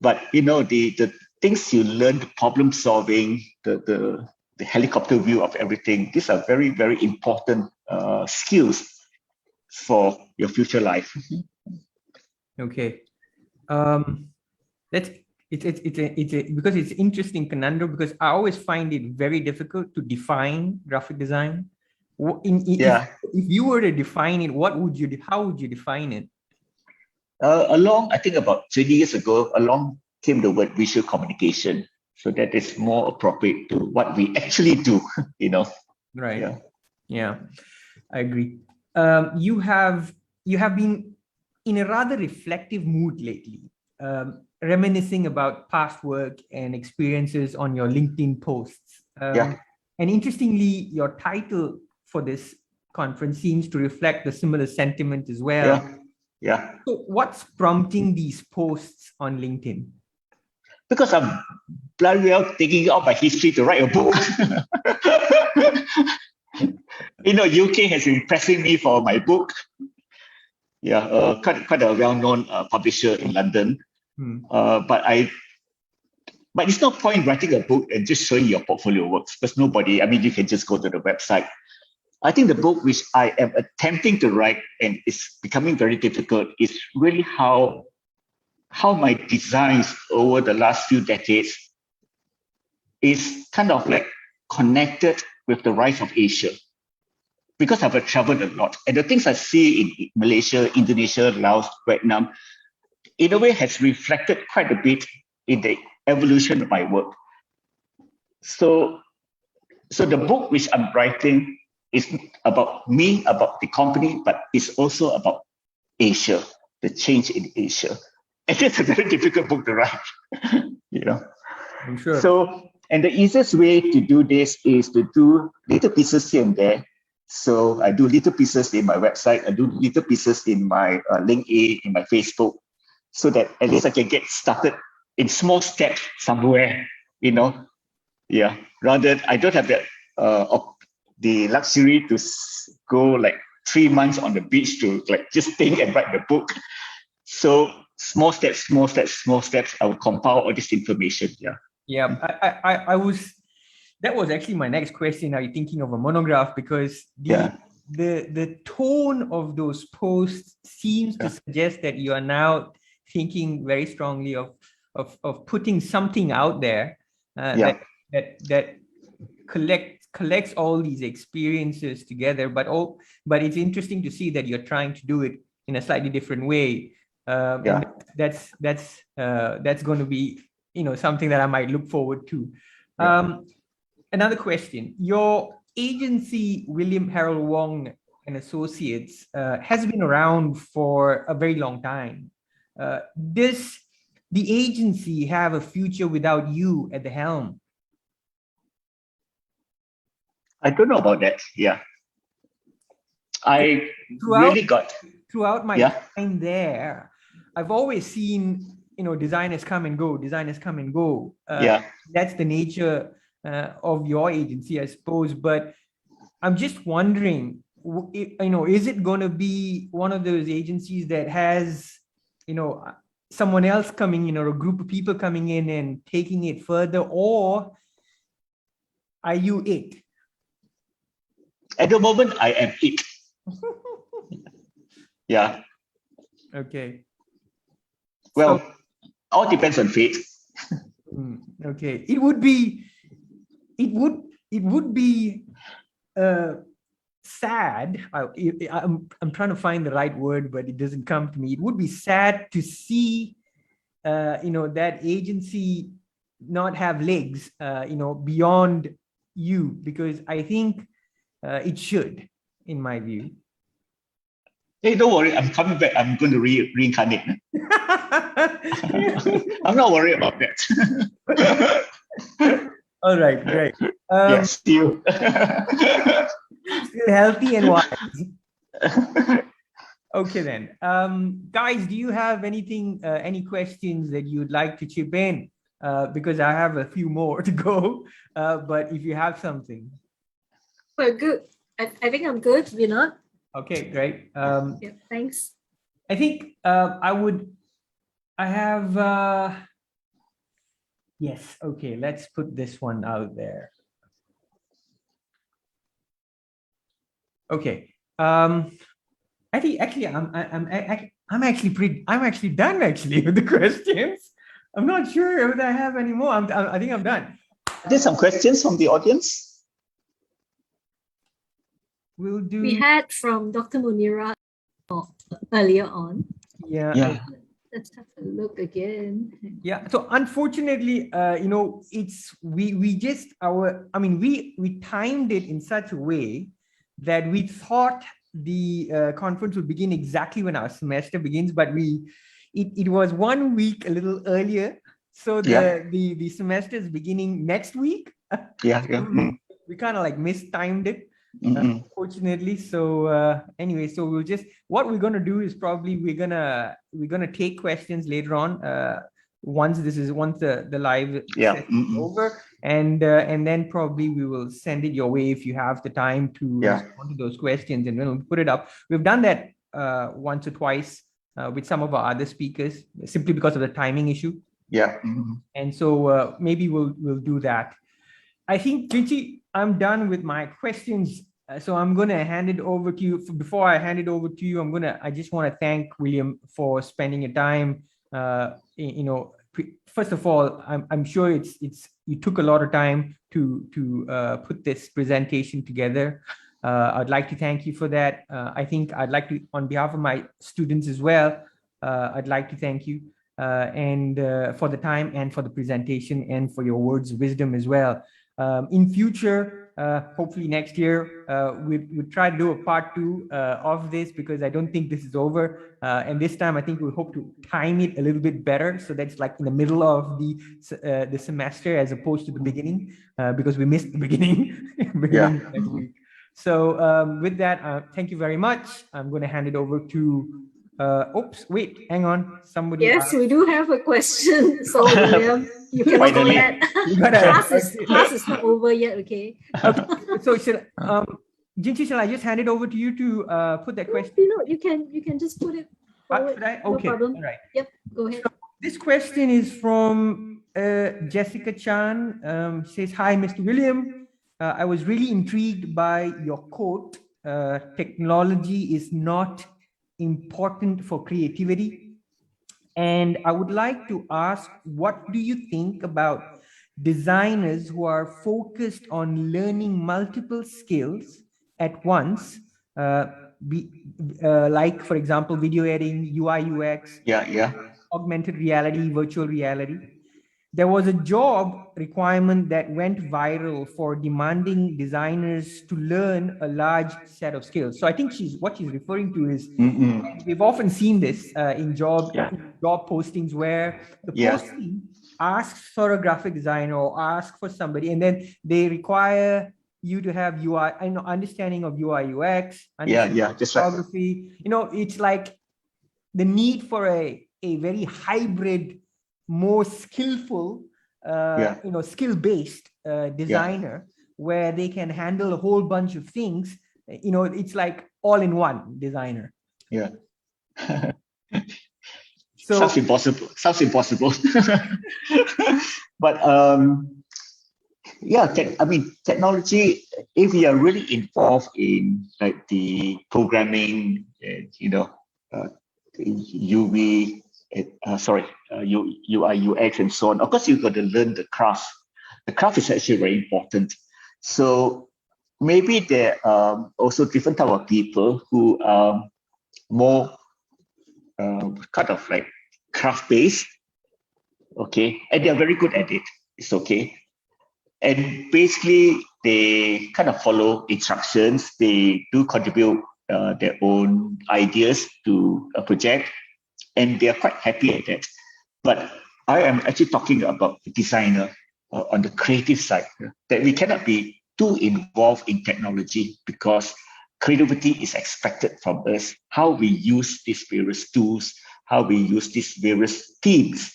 But the things you learn, the problem solving, the helicopter view of everything, these are very, very important skills for your future life. Okay. That's because it's interesting conundrum, because I always find it very difficult to define graphic design. If you were to define it, how would you define it? I think about 20 years ago, along came the word visual communication. So that is more appropriate to what we actually do, Right. Yeah, I agree. You have been in a rather reflective mood lately, reminiscing about past work and experiences on your LinkedIn posts. And interestingly, your title for this conference seems to reflect the similar sentiment as well. Yeah. So what's prompting these posts on LinkedIn? Because I'm bloody well taking out my history to write a book. UK has been pressing me for my book. Yeah, quite a well-known publisher in London. But it's no point writing a book and just showing your portfolio works, because nobody, you can just go to the website. I think the book which I am attempting to write, and it's becoming very difficult, is really how my designs over the last few decades is kind of like connected with the rise of Asia. Because I've traveled a lot, and the things I see in Malaysia, Indonesia, Laos, Vietnam, in a way has reflected quite a bit in the evolution of my work. So the book which I'm writing is about me, about the company, but it's also about Asia, the change in Asia. And it's a very difficult book to write, I'm sure. So, and the easiest way to do this is to do little pieces here and there. So I do little pieces in my website, I do little pieces in my LinkedIn, in my Facebook, so that at least I can get started in small steps somewhere, Rather, I don't have the luxury to go like 3 months on the beach to just think and write the book. So small steps, I will compile all this information. That was actually my next question. Are you thinking of a monograph? Because the tone of those posts seems to suggest that you are now thinking very strongly of putting something out there that collects all these experiences together, but it's interesting to see that you're trying to do it in a slightly different way. And that's going to be, something that I might look forward to. Another question: your agency, William Harold Wong and Associates, has been around for a very long time. Does the agency have a future without you at the helm? I don't know about that. Yeah. I throughout my time there, I've always seen, designers come and go. That's the nature of your agency, I suppose. But I'm just wondering, is it going to be one of those agencies that has, someone else coming in, or a group of people coming in and taking it further, or are you it? At the moment, I am it. Yeah. Okay. Well, all depends on fate. Okay. It would be sad. I'm trying to find the right word, but it doesn't come to me. It would be sad to see, that agency not have legs, beyond you, because I think it should, in my view. Hey, don't worry. I'm coming back. I'm going to reincarnate. I'm not worried about that. All right, great. Yes, still. Still healthy and wise. Okay then. Guys, do you have any questions that you'd like to chip in? Because I have a few more to go. But if you have something. We're good. I think I'm good. We're not. Okay, great. Yeah, thanks. I think yes, okay, let's put this one out there. Okay. I think actually I'm actually done with the questions. I'm not sure whether I have any more. I think I'm done. There's some questions from the audience. We had from Dr. Munira earlier on. Yeah. Let's have a look again. Yeah. So unfortunately, we timed it in such a way that we thought the conference would begin exactly when our semester begins, but it was 1 week a little earlier. So the semester is beginning next week. We kind of like mistimed it. Unfortunately. So anyway, so what we're gonna do is probably we're gonna take questions later on, once the live session is over, and then probably we will send it your way if you have the time to respond to those questions, and we'll put it up. We've done that once or twice with some of our other speakers, simply because of the timing issue. And so maybe we'll do that. I think, Jinchi, I'm done with my questions. So I'm going to hand it over to you. Before I hand it over to you, I just want to thank William for spending your time. First of all, I'm sure you took a lot of time to put this presentation together. I'd like to thank you for that. I think I'd like to, on behalf of my students as well, I'd like to thank you and for the time and for the presentation and for your words of wisdom as well. In future, hopefully next year, we'll try to do a part 2 of this, because I don't think this is over. And this time, I think we hope to time it a little bit better, so that's like in the middle of the semester as opposed to the beginning, because we missed the beginning. Next week. So with that, thank you very much. I'm going to hand it over to oops, wait, hang on. Somebody. Yes, we do have a question. So William, you cannot go yet. Class is not over yet. Okay. So Jinchi, shall I just hand it over to you to put that question? You can just put it forward. Okay. No problem. All right. Yep. Go ahead. So this question is from Jessica Chan. Says, "Hi, Mr. William. I was really intrigued by your quote. Technology is not important for creativity. And I would like to ask, what do you think about designers who are focused on learning multiple skills at once, like, for example, video editing, UI, UX, augmented reality, virtual reality. There was a job requirement that went viral for demanding designers to learn a large set of skills. So I think what she's referring to is, we've often seen this in job postings where the posting asks for a graphic designer or asks for somebody, and then they require you to have UI, understanding of UI, UX, photography. It's like the need for a very hybrid, more skillful, skill-based designer, where they can handle a whole bunch of things. It's like all-in-one designer. Yeah. So sounds impossible. But technology, if we are really involved in like the programming, UI, UX, and so on. Of course, you've got to learn the craft. The craft is actually very important. So maybe there are also different type of people who are more kind of like craft-based, okay, and they're very good at it. It's okay. And basically, they kind of follow instructions. They do contribute their own ideas to a project, and they are quite happy at that. But I am actually talking about the designer on the creative side, that we cannot be too involved in technology, because creativity is expected from us. How we use these various tools, how we use these various themes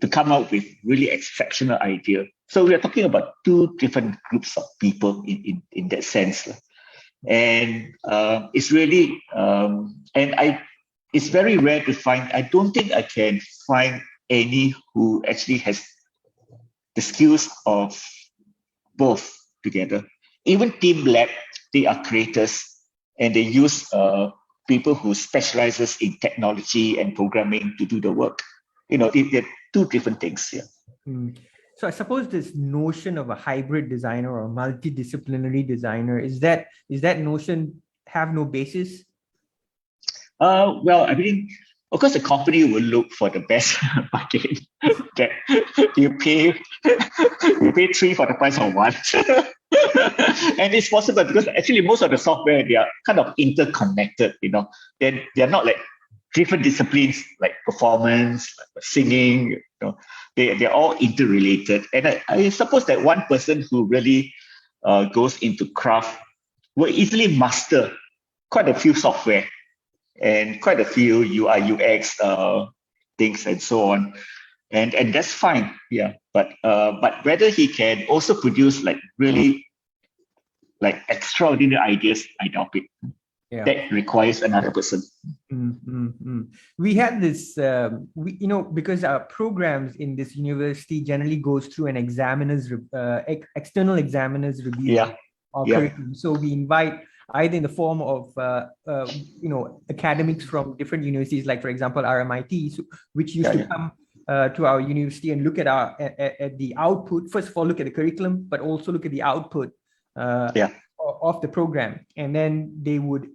to come up with really exceptional idea. So we are talking about two different groups of people in that sense. And it's really, it's very rare to find. I don't think I can find any who actually has the skills of both together. Even Team Lab, they are creators, and they use people who specializes in technology and programming to do the work. They're two different things here. So I suppose this notion of a hybrid designer or a multidisciplinary designer, is that notion have no basis? Well, I mean, of course, the company will look for the best market. That you pay 3 for the price of 1. And it's possible because actually most of the software, they are kind of interconnected, they're not like different disciplines like performance, like singing, they're all interrelated. And I suppose that one person who really goes into craft will easily master quite a few software and quite a few UI, UX things and so on. And that's fine, yeah. But whether he can also produce like really like extraordinary ideas, I doubt it. Yeah. That requires another person. We had this, because our programs in this university generally goes through an external examiner's review of curriculum. So we invite either in the form of, academics from different universities, like for example, RMIT, which used to come to our university and look at the output. First of all, look at the curriculum, but also look at the output of the program, and then they would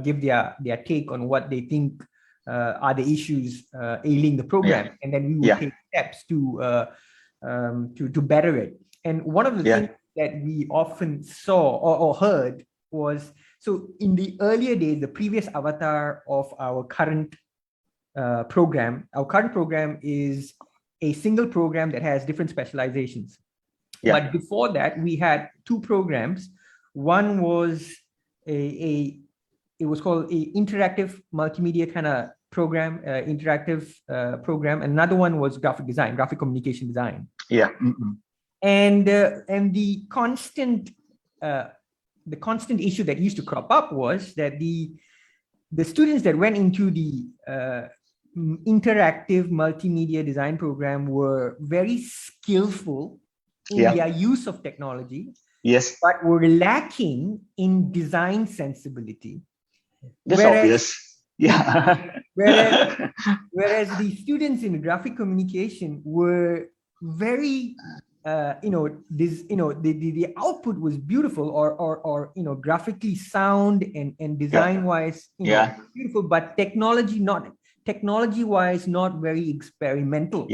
give their take on what they think are the issues ailing the program, and then we would take steps to better it. And one of the things that we often saw or heard was, so in the earlier days, the previous avatar of our current program is a single program that has different specializations. But before that, we had two programs. One was it was called a interactive multimedia kind of program, program. Another one was graphic design, graphic communication design. And the constant issue that used to crop up was that the students that went into the interactive multimedia design program were very skillful in their use of technology, but were lacking in design sensibility. That's obvious. Whereas the students in graphic communication were very the output was beautiful or graphically sound and design wise beautiful, but technology wise not very experimental.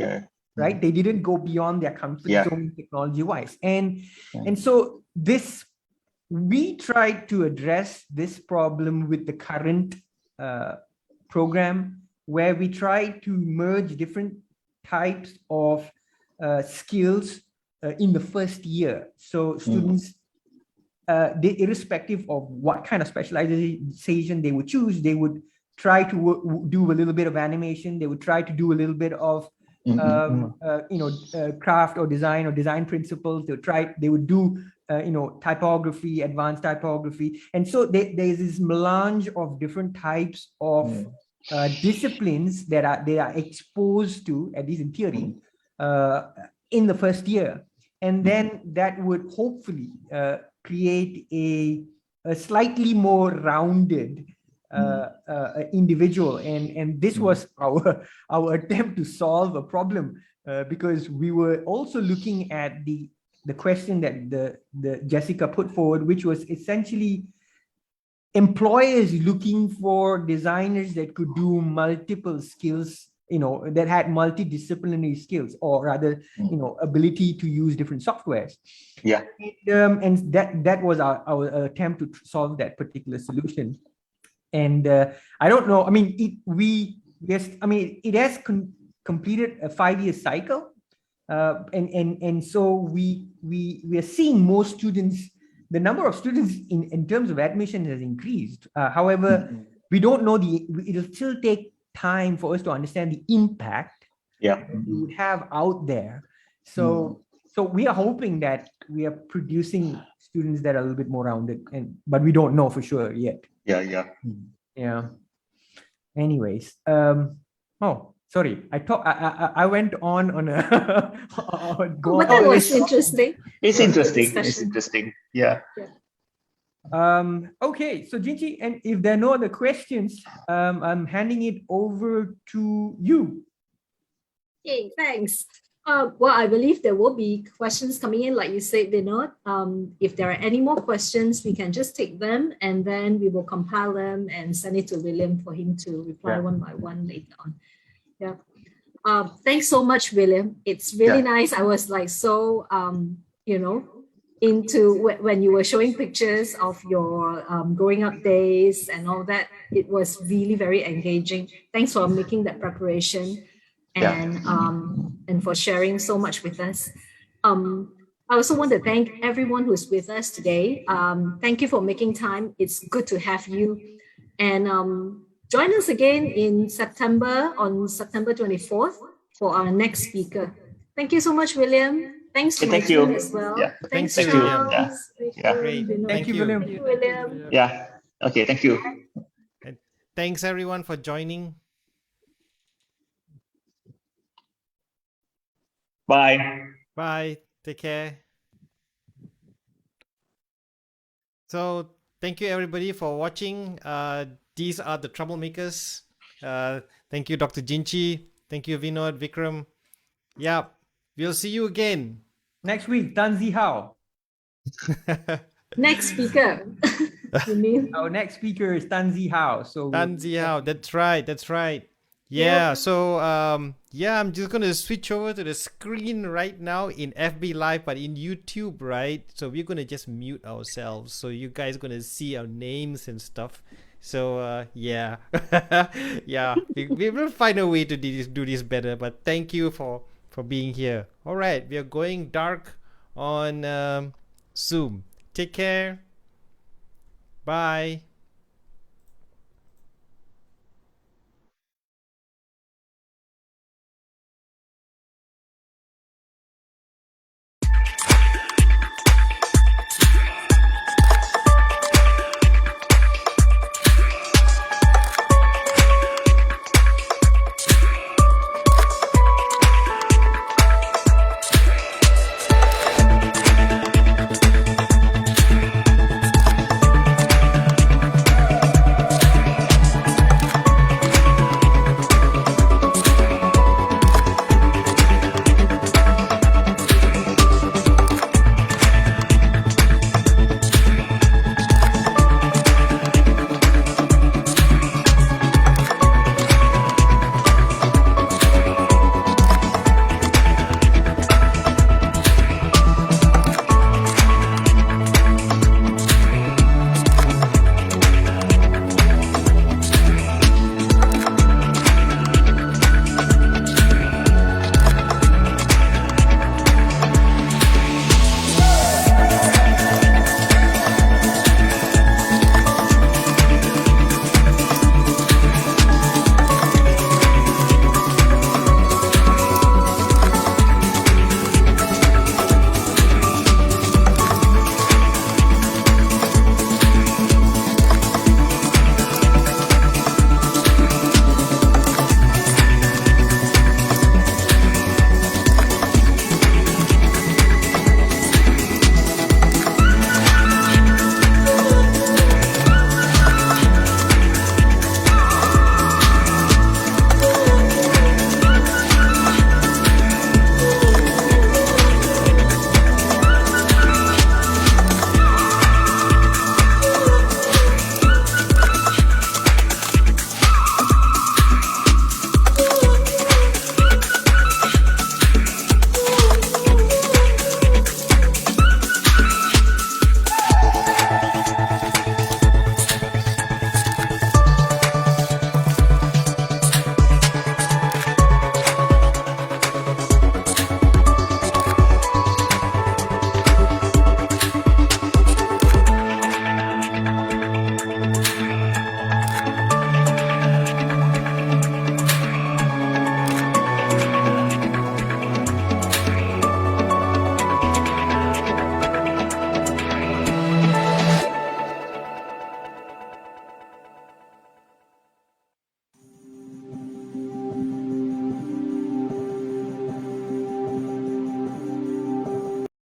Right, they didn't go beyond their comfort zone technology wise, and so we tried to address this problem with the current program, where we try to merge different types of skills in the first year. So students, irrespective of what kind of specialization they would choose, they would try to do a little bit of animation. They would try to do a little bit of craft or design principles. They would do typography, advanced typography, and so there's this melange of different types of disciplines that they are exposed to, at least in theory, in the first year, and then that would hopefully create a slightly more rounded individual, and this was our attempt to solve a problem, because we were also looking at the question that the Jessica put forward, which was essentially employers looking for designers that could do multiple skills, that had multidisciplinary skills, or rather, ability to use different softwares. And that was our attempt to solve that particular solution. And I don't know. I mean, it has completed a 5-year cycle, and so we are seeing more students. The number of students in terms of admission has increased. However, we don't know it'll still take time for us to understand the impact we would have out there. So we are hoping that we are producing students that are a little bit more rounded, but we don't know for sure yet. Yeah. Anyways, sorry. I went on a. But that was interesting. It's interesting. Yeah. Okay, so Jinchi, and if there are no other questions, I'm handing it over to you. Okay, thanks. Well, I believe there will be questions coming in, like you said, Vinod. If there are any more questions, we can just take them, and then we will compile them and send it to William for him to reply one by one later on. Yeah. Thanks so much, William. It's really nice. I was like so, into when you were showing pictures of your growing up days and all that. It was really very engaging. Thanks for making that preparation. And for sharing so much with us. I also want to thank everyone who's with us today. Thank you for making time. It's good to have you. And join us again in September, on September 24th, for our next speaker. Thank you so much, William. Thanks to my team as well. Thanks, Thank you, Charles. Great. Thank you, William. Thank you, William. Yeah. Okay. Thank you. And thanks everyone for joining. Bye. Bye. Take care. So thank you everybody for watching. These are the Troublemakers. Thank you, Dr. Jinchi. Thank you, Vinod, Vikram. Yeah, we'll see you again. Next week, Tanzi Hao. Next speaker. You mean? Our next speaker is Tanzi Hao. So Tanzi Hao. That's right. Yeah, so I'm just gonna switch over to the screen right now in FB Live, but in YouTube, right? So we're gonna just mute ourselves, so you guys gonna see our names and stuff. So yeah, we will find a way to do this better. But thank you for being here. All right, we are going dark on Zoom. Take care. Bye.